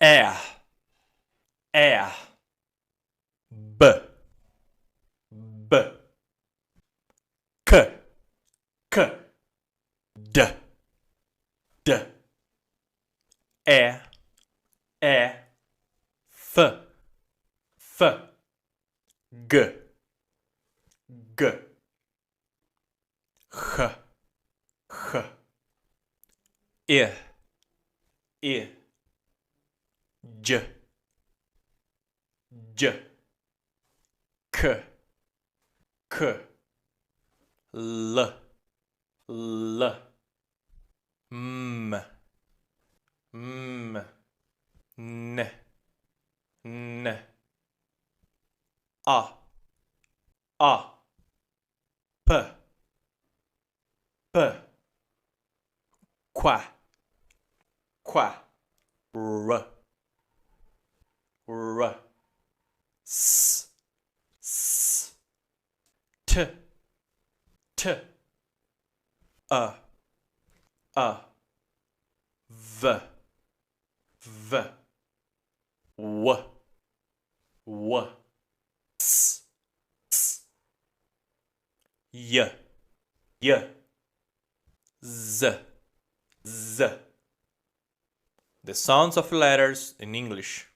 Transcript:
air, air, b, b, k, k, d, d, e, f, f, g, g, h, h, I, j, j, k, k, l, l, m, m, n, n, a, p, p, qua, r, r, s, t, t, v, v, w, s, y, z, z. The sounds of letters in English.